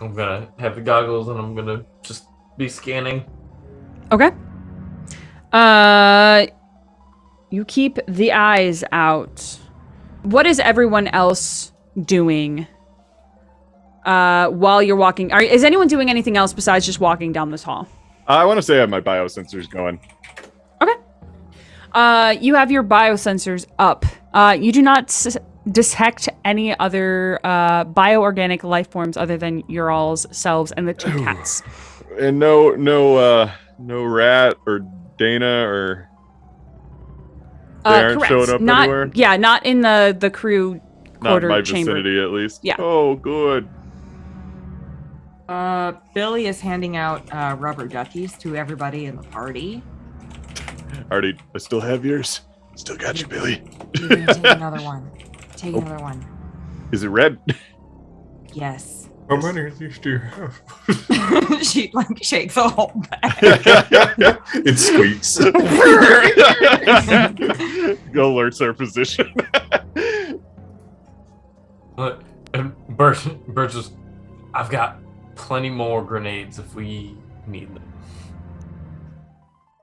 I'm gonna have the goggles and I'm gonna just be scanning. Okay. You keep the eyes out. What is everyone else doing while you're walking? Is anyone doing anything else besides just walking down this hall? I want to say I have my biosensors going. Okay. You have your biosensors up. You do not detect any other bioorganic life forms other than your all's selves and the two cats. And no rat or Dana or they aren't correct. showing up anywhere? Yeah, not in the crew quarter Not in my chamber. vicinity, at least. Yeah. Oh, good. Billy is handing out rubber duckies to everybody in the party. Artie, I still have yours. Still got you, Billy. You're gonna take another one. Take another one. Is it red? Yes. How many of these do you have? She shakes a whole bag. It squeaks. Go alerts our position. And Bert just, I've got plenty more grenades if we need them.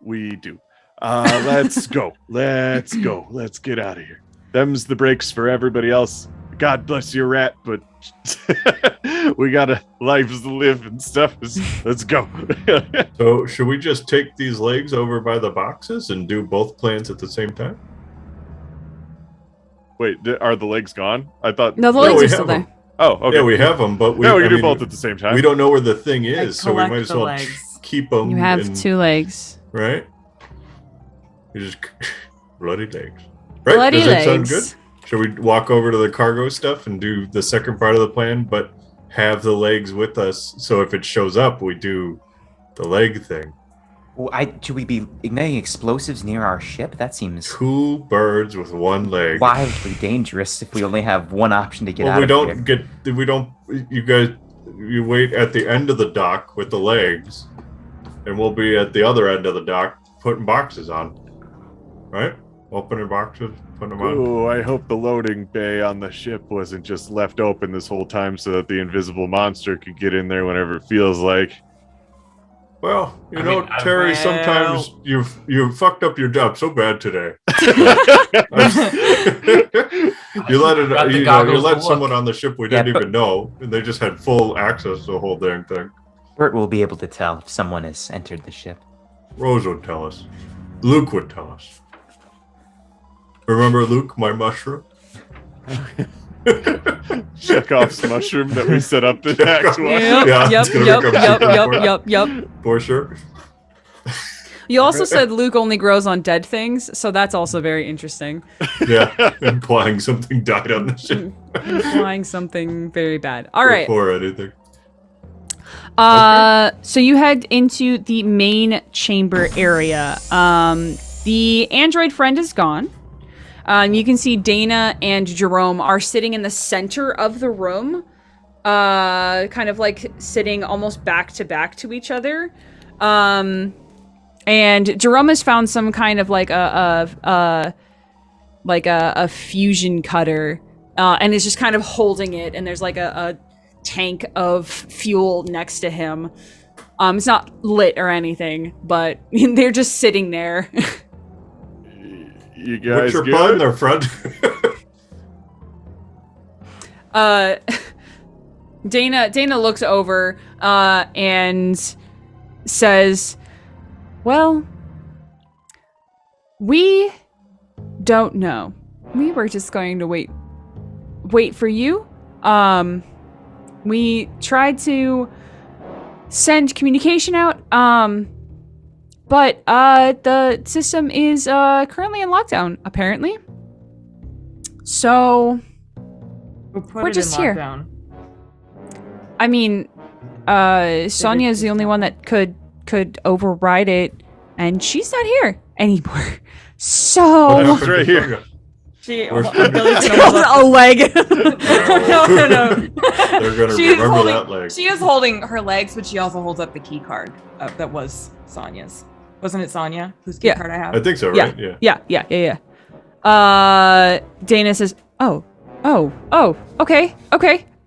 We do. Let's go. Let's go. Let's get out of here. Them's the breaks for everybody else. God bless your rat, but we got lives to live and stuff. Let's go. So, should we just take these legs over by the boxes and do both plans at the same time? Wait, are the legs gone? I thought. No, the No, legs we are still have there. them. Oh, okay. Yeah, we have them, but we can do both at the same time. We don't know where the thing is, so we collect might as the well legs. keep them. You have 2 legs. Right? You just bloody legs. Right? Bloody Does that sound legs. good? Should we walk over to the cargo stuff and do the second part of the plan, but have the legs with us, so if it shows up, we do the leg thing? Well, should we be igniting explosives near our ship? That seems 2 birds with 1 leg. wildly dangerous if we only have one option to get Well, out we of don't here. you guys, you wait at the end of the dock with the legs, and we'll be at the other end of the dock putting boxes on. Right? Opening boxes, putting them on. Ooh, I hope the loading bay on the ship wasn't just left open this whole time so that the invisible monster could get in there whenever it feels like. Well, I mean, Terry, well- sometimes you've fucked up your job so bad today. You let it, Got the you goggles to let look. someone on the ship we Yeah, didn't but- even know, and they just had full access to the whole dang thing. Bert will be able to tell if someone has entered the ship. Rose would tell us. Luke would tell us. Remember Luke, my mushroom? Chekhov's mushroom that we set up the next one. Yeah, Yep, it's gonna yep, become yep, super yep, important. yep. For sure. You also said Luke only grows on dead things, so that's also very interesting. Yeah, implying something died on the ship. Implying something very bad. All right. Before anything. So you head into the main chamber area. The android friend is gone. You can see Dana and Jerome are sitting in the center of the room, kind of like sitting almost back to each other. And Jerome has found some kind of like a fusion cutter, and is just kind of holding it. And there's like a tank of fuel next to him. It's not lit or anything, but they're just sitting there. You guys What's your good? plan there, Fred? Dana looks over and says, "Well, we don't know. We were just going to wait for you. We tried to send communication out, but the system is currently in lockdown, apparently. So we're just here. Lockdown. I mean, Sonia is the only one that could override it, and she's not here anymore. So That's right here. She Where's- Billy's a leg. no. They're gonna She is remember holding, that leg. She is holding her legs, but she also holds up the key card that was Sonia's. Wasn't it Sonia whose key card I have? I think so, Yeah. right? Yeah. Yeah. Dana says, "Oh, okay.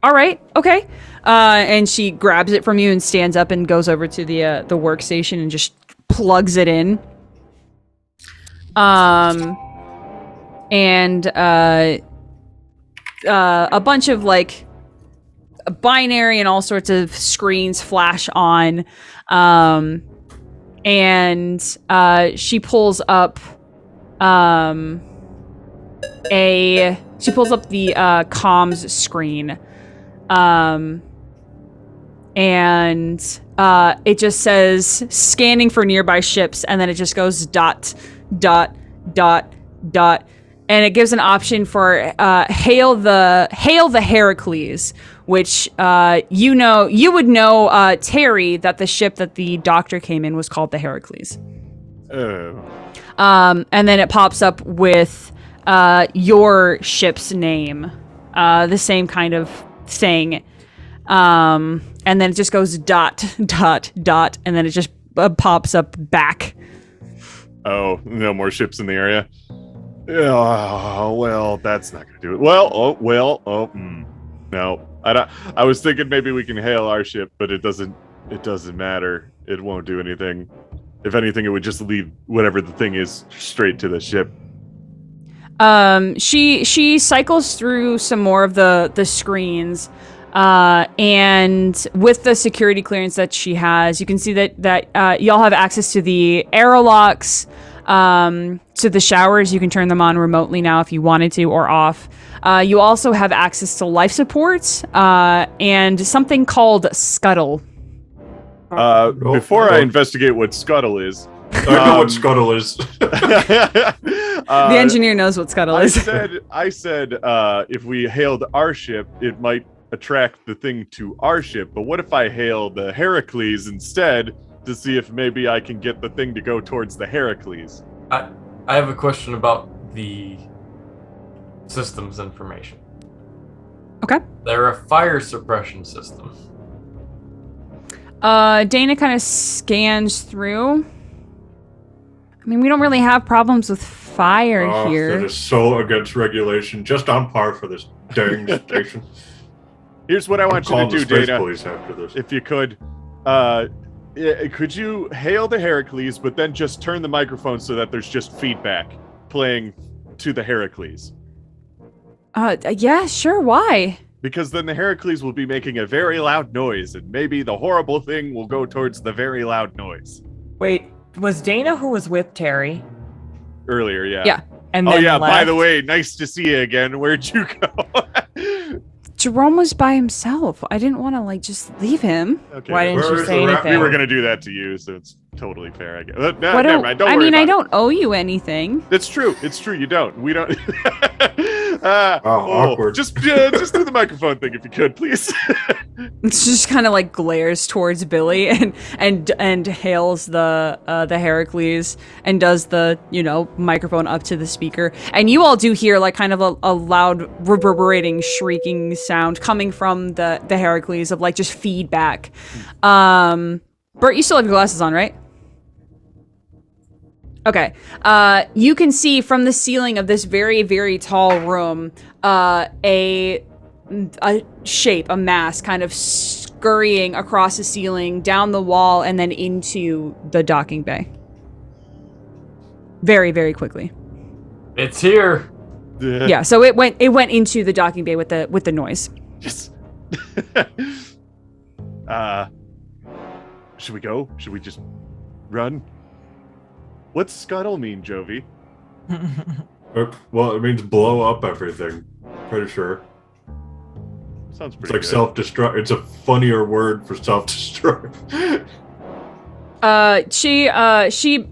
All right. Okay. And she grabs it from you and stands up and goes over to the workstation and just plugs it in. And a bunch of like a binary and all sorts of screens flash on. And she pulls up the comms screen. And it just says scanning for nearby ships, and then it just goes ... And it gives an option for hail the Heracles, which you would know, Terry, that the ship that the doctor came in was called the Heracles. Oh. And then it pops up with your ship's name, the same kind of thing. And then it just goes ... and then it just pops up back. Oh, no more ships in the area. Oh, well, that's not gonna do it. No. I was thinking maybe we can hail our ship, but it doesn't matter. It won't do anything. If anything, it would just lead whatever the thing is straight to the ship. She cycles through some more of the screens, and with the security clearance that she has, you can see that y'all have access to the aerolocks, to the showers. You can turn them on remotely now if you wanted to, or off. You also have access to life supports, and something called Scuttle. Before I investigate what Scuttle is, I know what Scuttle is. The engineer knows what Scuttle is. I said if we hailed our ship, it might attract the thing to our ship. But what if I hail the Heracles instead to see if maybe I can get the thing to go towards the Heracles? I have a question about the systems information. Okay. They're a fire suppression system. Dana kind of scans through. I mean, we don't really have problems with fire here. That is so against regulation, just on par for this dang station. Here's what I want you to do, Dana. Police after this. If you could, could you hail the Heracles, but then just turn the microphone so that there's just feedback playing to the Heracles? Yeah, sure. Why? Because then the Heracles will be making a very loud noise, and maybe the horrible thing will go towards the very loud noise. Wait, was Dana who was with Terry? Earlier, yeah. Yeah. And Oh then yeah, by left? the way, nice to see you again. Where'd you go? Jerome was by himself. I didn't want to just leave him. Okay. Why didn't Where you is say the anything? We were gonna do that to you, so it's totally fair, I guess. No, What never mind. Don't worry I about don't owe you anything. it. It's true. It's true. You don't. We don't. Awkward. Just do the microphone thing if you could, please. It's just kind of glares towards Billy and hails the Heracles and does the microphone up to the speaker, and you all do hear kind of a loud reverberating shrieking sound coming from the Heracles of just feedback. Bert, you still have your glasses on, right? Okay. You can see from the ceiling of this very, very tall room a shape, a mass kind of scurrying across the ceiling, down the wall, and then into the docking bay. Very, very quickly. It's here. Yeah, so it went into the docking bay with the noise. Yes. Should we go? Should we just run? What's scuttle mean, Jovi? Well, it means blow up everything. Pretty sure. Sounds It's pretty like good. self-destruct. It's a funnier word for self-destruct. She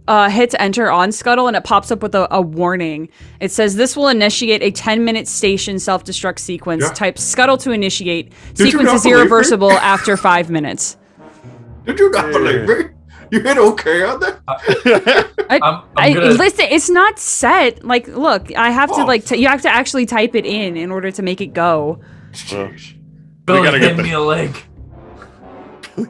hits enter on Scuttle, and it pops up with a warning. It says, "This will initiate a 10-minute station self-destruct sequence. Yeah. Type Scuttle to initiate. Did you Sequence not is believe me? irreversible after 5 minutes." Did you not believe me? You hit okay on that? I'm gonna... Listen, it's not set. Look, I have to you have to actually type it in order to make it go. Jeez. Billy, gotta get hand the- me a leg.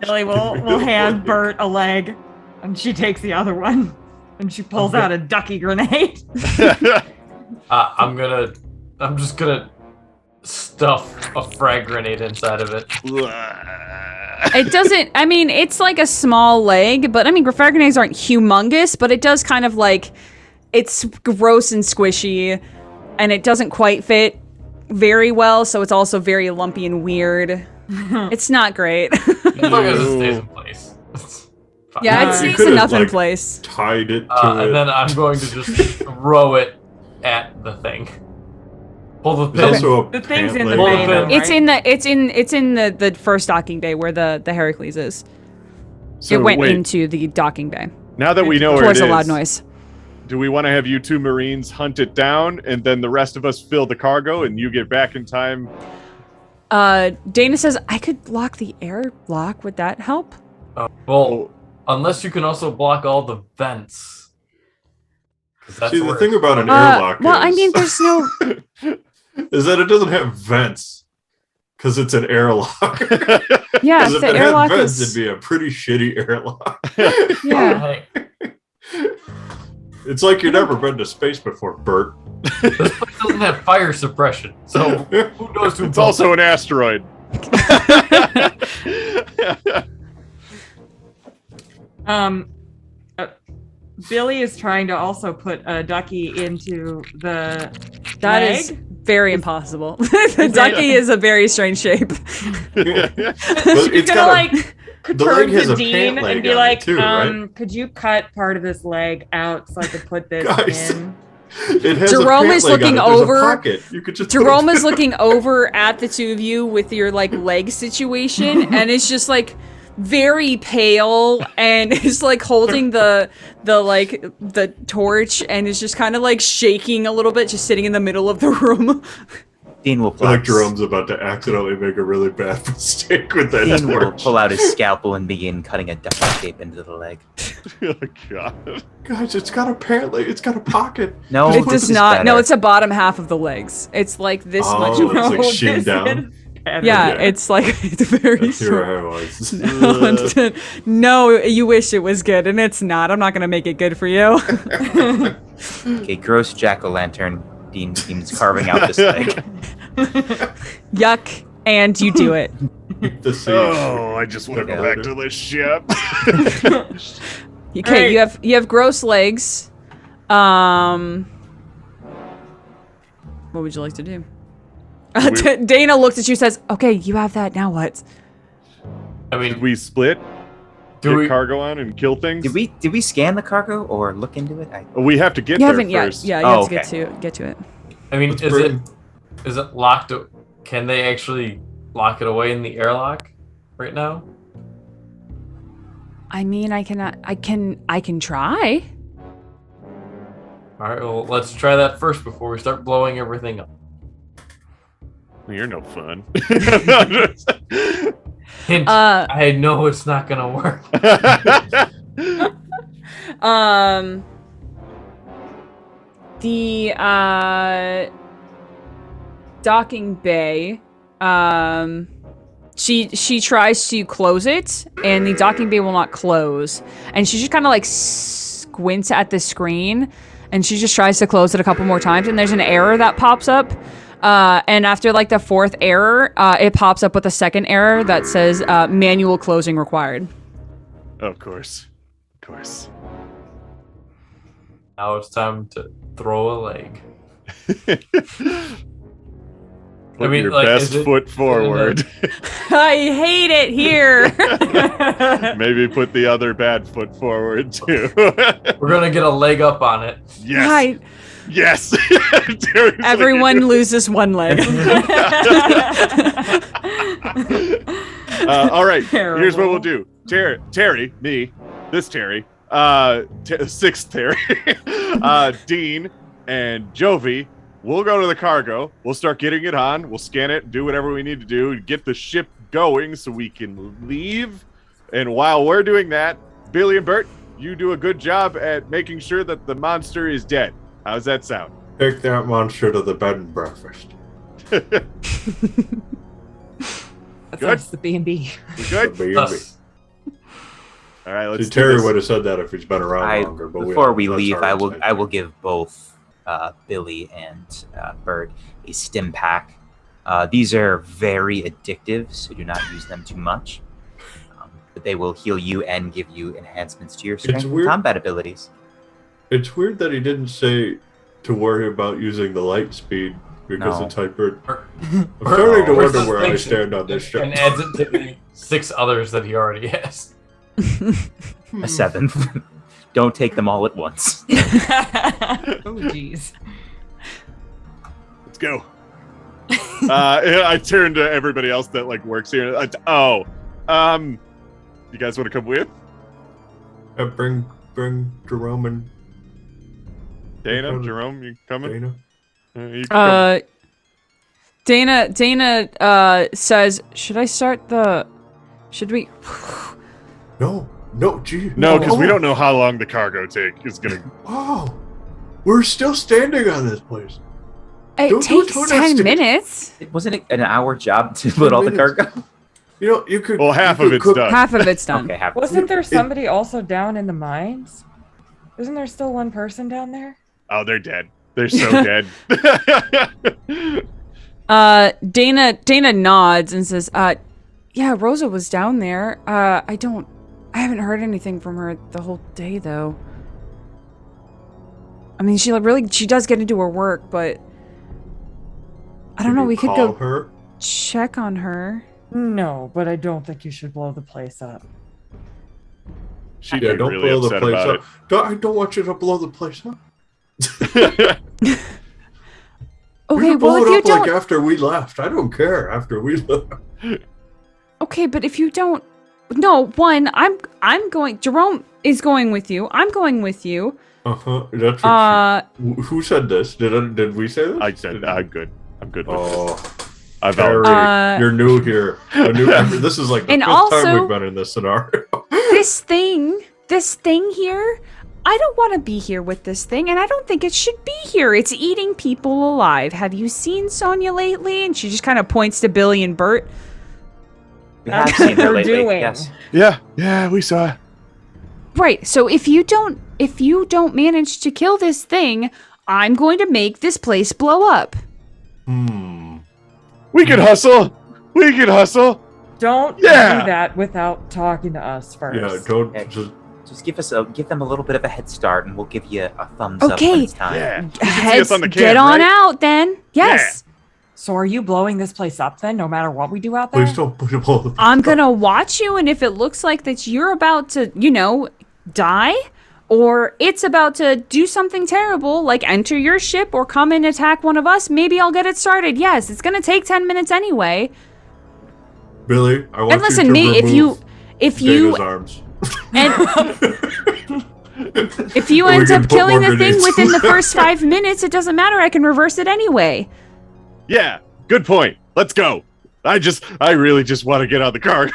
Billy will hand Bert a leg, and she takes the other one, and she pulls out a ducky grenade. I'm just gonna stuff a frag grenade inside of it. It doesn't, I mean, it's like a small leg, but I mean, frag grenades aren't humongous, but it does kind of like, it's gross and squishy, and it doesn't quite fit very well, so it's also very lumpy and weird. It's not great. As long as it stays in place. Fine. Yeah, You it stays could've, enough in like, place. Tied it to And it. then I'm going to just throw it at the thing. Pull the There's pin. also a The thing's in pant the leg bay, on though, it. right? It's in the first docking bay where the Heracles is. So It went wait, into the docking bay. now that we know where it Towards is, a loud noise. do we want to have you two Marines hunt it down, and then the rest of us fill the cargo, and you get back in time? Dana says, I could block the airlock. Would that help? Well, unless you can also block all the vents. 'Cause that's See, the where thing it's about an going. airlock Well, is, I mean, there's no... is that it doesn't have vents because it's an airlock. Yeah, 'Cause if the it had airlock vents, is... it'd be a pretty shitty airlock. Yeah. Hey, It's like you've never been to space before, Bert. this place doesn't have fire suppression, so who knows who It's built also it? an asteroid. Billy is trying to also put a ducky into the That leg. is very impossible. The ducky is a very strange shape. But She's it's gonna got a- like the leg turn has to a Dean pant leg and be on it like, too, right? could you cut part of this leg out so I could put this Guys. in? It has Jerome a pant is leg looking on it. There's over- A pocket. You could just put Jerome it- is looking over at the two of you with your like leg situation, and it's just like very pale, and is like holding the torch, and is just kind of like shaking a little bit, just sitting in the middle of the room. Dean will I pull feel like out, Jerome's about to accidentally make a really bad mistake with that Dean will torch. pull out his scalpel and begin cutting a ducky shape into the leg. Oh, God. Guys, it's got a pant leg. It's got a pocket. No, It this does is not. No, better. it's a bottom half of the legs. It's like this Oh, much. it's like No, shin this down. is better. Yeah, yeah. it's like it's very That's short. your was. No, you wish it was good, and it's not. I'm not gonna make it good for you. Okay, gross jack-o'-lantern. Dean begins carving out this leg. Yuck, and you do it. The scene. Oh, I just want to go Yeah. back to the ship. Okay, Alright. you have gross legs. What would you like to do? Dana looks at you, says, "Okay, you have that. Now what?" I Did mean, we split? do Get we? cargo on and kill things? Did we scan the cargo or look into it? We have to get You there haven't yet. first. Yeah, you Oh, have to get to it. I mean, Let's is bring- it locked? Can they actually lock it away in the airlock right now? I mean, I can try. All right, well, let's try that first before we start blowing everything up. You're no fun. Hint: Uh, I know it's not gonna work. The docking bay, she tries to close it, and the docking bay will not close, and she just kind of like squints at the screen, and she just tries to close it a couple more times, and there's an error that pops up, and after like the fourth error, it pops up with a second error that says manual closing required. Of course. Of course. Now it's time to throw a leg. Put mean, your like, best is it- foot forward. I hate it here. Maybe put the other bad foot forward too. We're gonna get a leg up on it. Yes. Right. Yes. Seriously. Everyone loses one leg. All right. Here's what we'll Terrible. do. Terry, me, this Terry, sixth Terry, Dean, and Jovi. We'll go to the cargo. We'll start getting it on. We'll scan it, do whatever we need to do, get the ship going so we can leave. And while we're doing that, Billy and Bert, you do a good job at making sure that the monster is dead. How's that sound? Take that monster to the bed and breakfast. That's the B&B. We good? The B&B. Us. All right, let's See, do Terry this. would have said that if he's been around longer. But Before we that's leave, our I will intention. give both Billy and Bert a stim pack These are very addictive, so do not use them too much. But they will heal you and give you enhancements to your strength and weird. combat abilities. It's weird that he didn't say to worry about using the light speed because No. it's hyper. Or- I'm starting to or wonder where I suspension, stand on this ship. And adds it to the 6 others that he already has. A 7th. Don't take them all at once. Oh, jeez. Let's go. I turn to everybody else that like works here. You guys want to come with? Bring Jerome and Dana, Because- Jerome, you coming? Dana. You can come. Dana says, should we? No, gee. No, because we don't know how long the cargo take is gonna. Oh, we're still standing on this place. It Don't takes us 10 to- minutes. Wasn't it an hour job to put all the minutes. cargo? You know, you could. Well, half you of could it's cook- done. Half of it's done. Okay, half. Wasn't there somebody also down in the mines? Isn't there still one person down there? Oh, they're dead. They're so dead. Dana nods and says, yeah, Rosa was down there. I haven't heard anything from her the whole day, though. I mean, she does get into her work, but I don't know, we could call go her. check on her. No, but I don't think you should blow the place up. She'd Yeah, be don't really blow the upset place about up. I don't want you to blow the place up. it. We Okay, can blow well, if it you up don't... like after we left. I don't care after we left. Okay, but if you don't... No, one, I'm going... Jerome is going with you. I'm going with you. That's what who said this? Did we say this? I said I'm good. I'm good with this. Oh, I've Harry, Uh, you're new here. This is like the And fifth time also- we've been in this scenario. this thing here, I don't want to be here with this thing, and I don't think it should be here. It's eating people alive. Have you seen Sonya lately? And she just kind of points to Billy and Bert. We have That's seen what her they're lately. doing. Yes. Yeah, we saw it. Right. So if you don't manage to kill this thing, I'm going to make this place blow up. We can hustle. We can hustle. Don't Yeah. do that without talking to us first. Yeah, don't Yeah. just Just give them a little bit of a head start, and we'll give you a thumbs up when Okay. it's time. Yeah. You can see us on the Get cam, on right? out then. Yes. So are you blowing this place up then, no matter what we do out there? please don't blow the place I'm up. gonna watch you, and if it looks like that you're about to, die, or it's about to do something terrible, like enter your ship or come and attack one of us, maybe I'll get it started. Yes, it's gonna take 10 minutes anyway. Billy, I want And listen, you to me, if you Dana's arms. and if you Or we end can up put killing more the thing grenades. within the first 5 minutes, it doesn't matter. I can reverse it anyway. Yeah, good point. Let's go. I really just want to get on the cargo.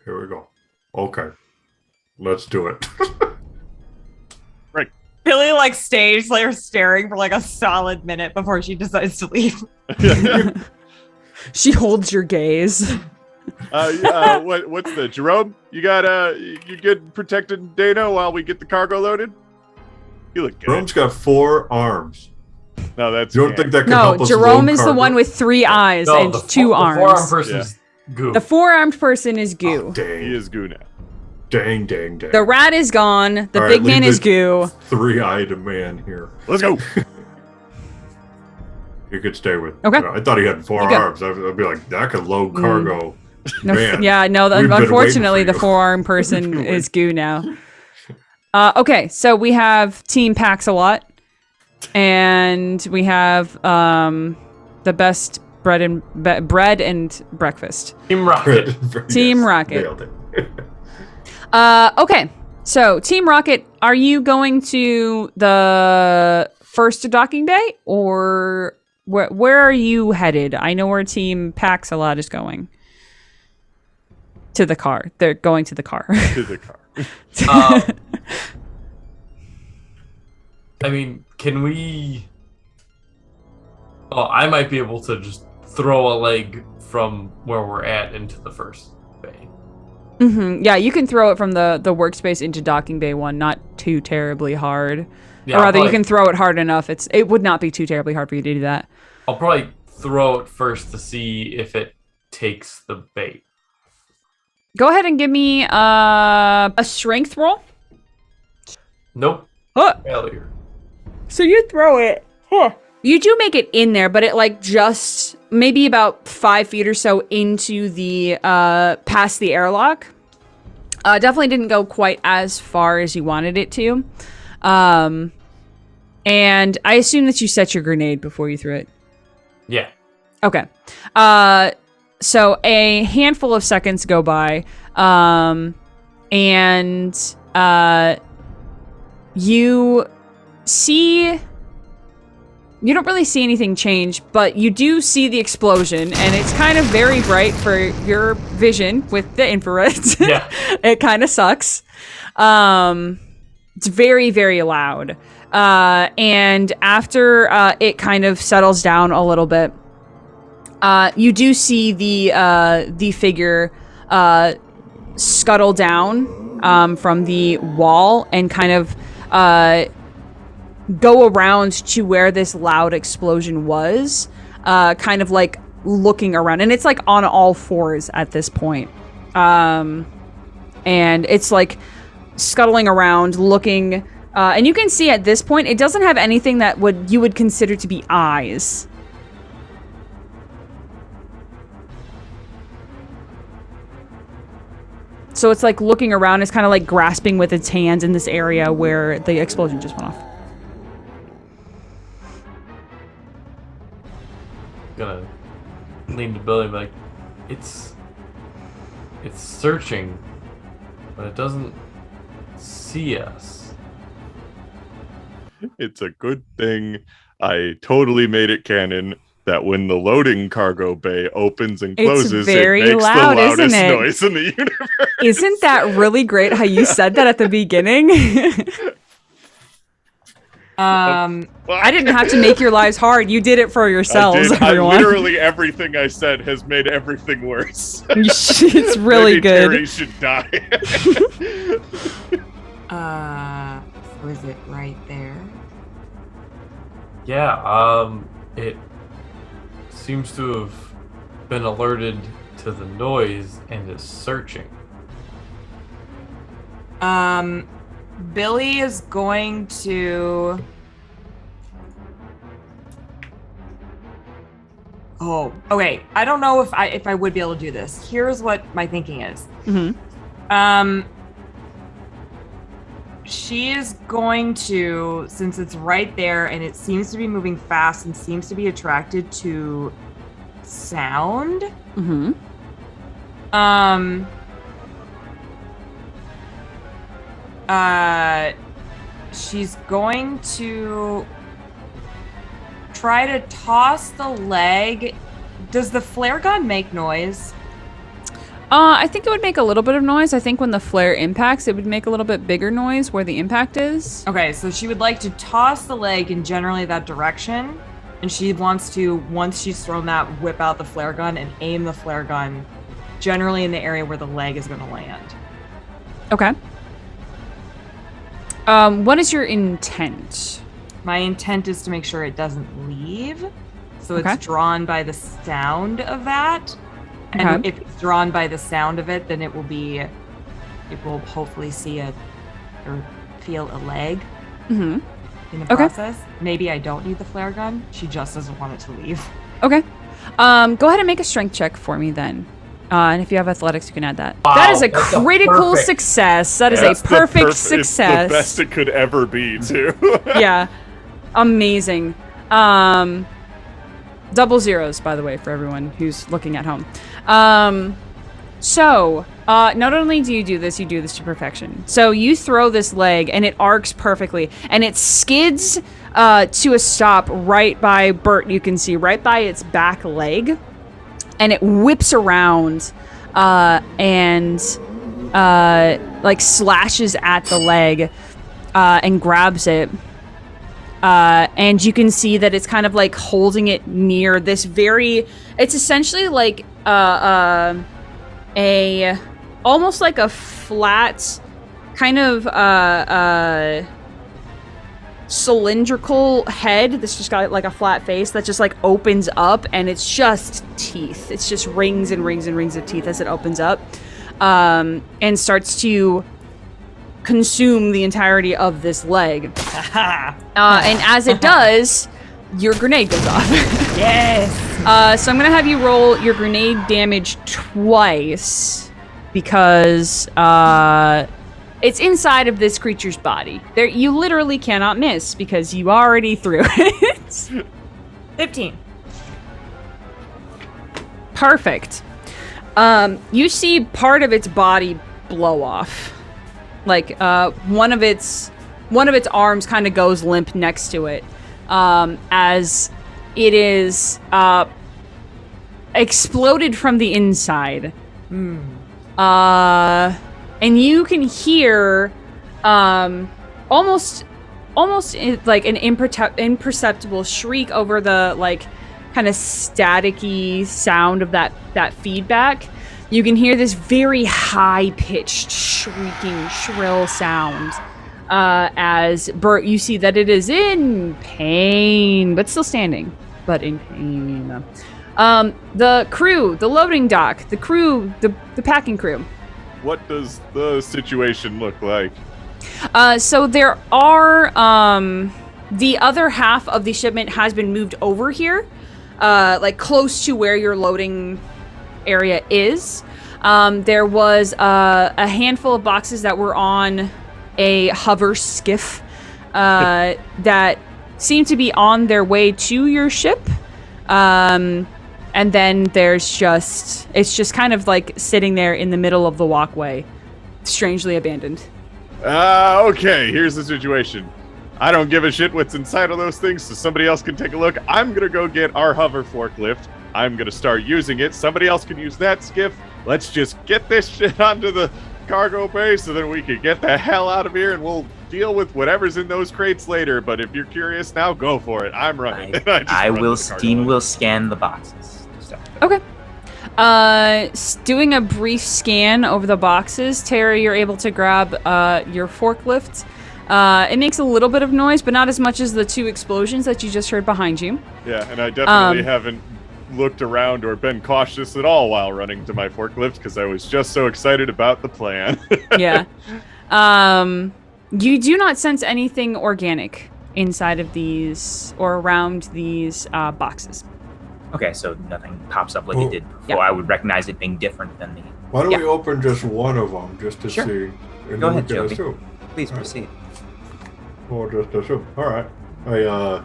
Here we go. Okay. Let's do it. Billy stays there staring for a solid minute before she decides to leave. She holds your gaze. What's the Jerome? You got you good protecting Dana while we get the cargo loaded? You look good. Rome's got 4 arms. No, that's You don't yeah. think that can No, help us Jerome load is the cargo? one with 3 eyes No, and the 2 The arms. four-armed person's goo. The 4-armed person is goo. Oh, dang. He is goo now. Dang. The rat is gone. The All right, big man leave is the goo. 3-eyed man here. Let's go. You could stay with. Okay. I thought he had 4 You go. arms. I'd be like, that could load cargo. No, Man, yeah, no. we've been Unfortunately, waiting the for 4-armed person is goo now. Okay, so we have Team Pax-a-Lot, and we have the best bread and breakfast. Team Rocket. Team Rocket. Nailed it. Okay, so Team Rocket, are you going to the first docking bay, or where are you headed? I know where Team Pax-a-Lot is going. To the car. They're going to the car. To the car. I mean, can we... Oh, I might be able to just throw a leg from where we're at into the first bay. Yeah, you can throw it from the workspace into docking bay 1, not too terribly hard. Yeah, Or I'll rather, you probably- can throw it hard enough. It would not be too terribly hard for you to do that. I'll probably throw it first to see if it takes the bait. Go ahead and give me a strength roll. Nope. Huh. Failure. So you throw it. Huh. You do make it in there, but it like just maybe about 5 feet or so into the past the airlock. Definitely didn't go quite as far as you wanted it to. And I assume that you set your grenade before you threw it. Yeah. Okay. So a handful of seconds go by, and you see. You don't really see anything change, but you do see the explosion, and it's kind of very bright for your vision with the infrared. Yeah. It kind of sucks. It's very, very loud. And after it kind of settles down a little bit, you do see the figure scuttle down from the wall and kind of go around to where this loud explosion was, kind of like looking around. And it's like on all fours at this point. And it's like scuttling around, looking, and you can see at this point, it doesn't have anything that you would consider to be eyes. So it's like looking around, it's kind of like grasping with its hands in this area where the explosion just went off. Gonna lean to Billy and be like, it's searching, but it doesn't see us. It's a good thing I totally made it canon that when the loading cargo bay opens and closes, very it makes loud, the loudest isn't it? noise in the universe. Isn't that really great how you said that at the beginning? I didn't have to make your lives hard. You did it for yourselves, everyone. Literally everything I said has made everything worse. It's really Maybe good. Terry should die. So is it right there? Yeah, it seems to have been alerted to the noise and is searching. Billy is going to... Oh, okay. I don't know if I would be able to do this. Here's what my thinking is. Mm-hmm. She is going to, since it's right there and it seems to be moving fast and seems to be attracted to sound. Mm-hmm. She's going to try to toss the leg. Does the flare gun make noise? I think it would make a little bit of noise. I think when the flare impacts, it would make a little bit bigger noise where the impact is. Okay, so she would like to toss the leg in generally that direction. And she wants to, once she's thrown that, whip out the flare gun and aim the flare gun generally in the area where the leg is going to land. Okay. What is your intent? My intent is to make sure it doesn't leave. So Okay. it's drawn by the sound of that. And Okay. if it's drawn by the sound of it, then it will hopefully see or feel a leg Mm-hmm. in the Okay. process. Maybe I don't need the flare gun. She just doesn't want it to leave. Okay. Go ahead and make a strength check for me then. And if you have athletics, you can add that. Wow, that is a that's a critical perfect- success. That is That's a the perfect It's success. the best it could ever be, too. Yeah. Amazing. Double zeros, by the way, for everyone who's looking at home. So, not only do you do this to perfection. So you throw this leg and it arcs perfectly and it skids to a stop right by Bert. You can see right by its back leg, and it whips around and like slashes at the leg and grabs it. And you can see that it's kind of like holding it near this it's essentially like almost like a flat kind of cylindrical head that's just got like a flat face that just like opens up, and it's just teeth. It's just rings and rings and rings of teeth as it opens up, and starts to consume the entirety of this leg. And as it does, your grenade goes off. Yes. So I'm gonna have you roll your grenade damage twice because it's inside of this creature's body. There, you literally cannot miss because you already threw it. 15. Perfect. You see part of its body blow off. Like one of its arms kind of goes limp next to it, as it is exploded from the inside. And you can hear almost like an imperceptible shriek over the like kind of staticky sound of that feedback. You can hear this very high-pitched, shrieking, shrill sound as Bert, you see that it is in pain, but still standing, but in pain. The crew, the loading dock, the crew, the packing crew. What does the situation look like? So there are, the other half of the shipment has been moved over here, like close to where your loading area is. There was a handful of boxes that were on a hover skiff that seemed to be on their way to your ship. And then it's just kind of like sitting there in the middle of the walkway, strangely abandoned. Okay, here's the situation. I don't give a shit what's inside of those things, so somebody else can take a look. I'm gonna go get our hover forklift. I'm gonna start using it. Somebody else can use that skiff. Let's just get this shit onto the cargo bay so that we can get the hell out of here, and we'll deal with whatever's in those crates later. But if you're curious now, go for it. I'm running. Dean will scan the boxes. Okay. Doing a brief scan over the boxes, Terry, you're able to grab your forklift. It makes a little bit of noise, but not as much as the two explosions that you just heard behind you. Yeah, and I definitely haven't looked around or been cautious at all while running to my forklift because I was just so excited about the plan. Yeah. You do not sense anything organic inside of these or around these boxes. Okay, so nothing pops up like it did before. Yeah. I would recognize it being different than the... Why don't we open just one of them just to Sure. see? And Go then ahead, we can Jovi. assume. Please proceed. We'll just assume. All right.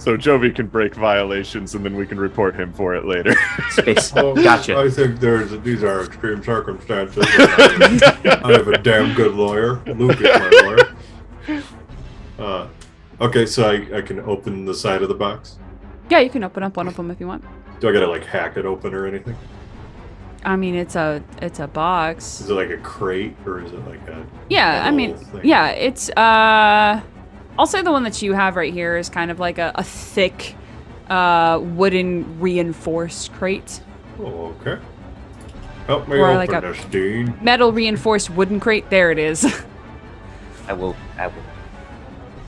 So Jovi can break violations and then we can report him for it later. Space. Well, Gotcha. I think these are extreme circumstances. I have a damn good lawyer. Luke is my lawyer. Okay, so I can open the side of the box. Yeah, you can open up one of them if you want. Do I gotta like hack it open or anything? I mean, it's a box. Is it like a crate or is it like a Yeah, I mean, thing? yeah, it's I'll say the one that you have right here is kind of like a thick wooden reinforced crate. Oh, okay. Help me Or open like a- this, Dean. Metal reinforced wooden crate. There it is. I will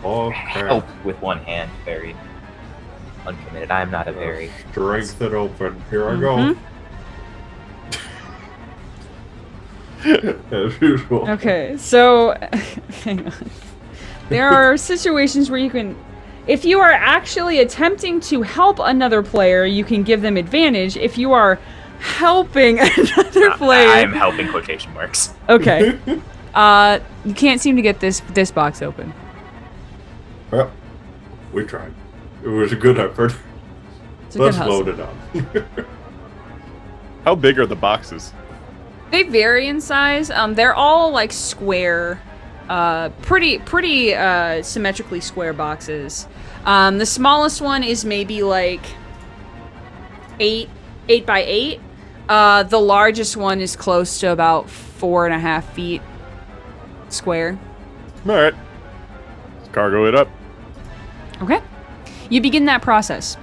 Okay. help with one hand, very uncommitted. I am not a very... Strength it open. Here I Mhm. go. As usual. Okay, so hang on. There are situations where you can, if you are actually attempting to help another player, you can give them advantage. If you are helping another player, I'm helping quotation marks. okay. You can't seem to get this box open. Well, we tried. It was a good effort. It's a good Let's hustle. load it up. How big are the boxes? They vary in size. They're all like square, pretty symmetrically square boxes. The smallest one is maybe like 8 by 8. The largest one is close to about 4.5 feet square. All right. Let's cargo it up. Okay. You begin that process.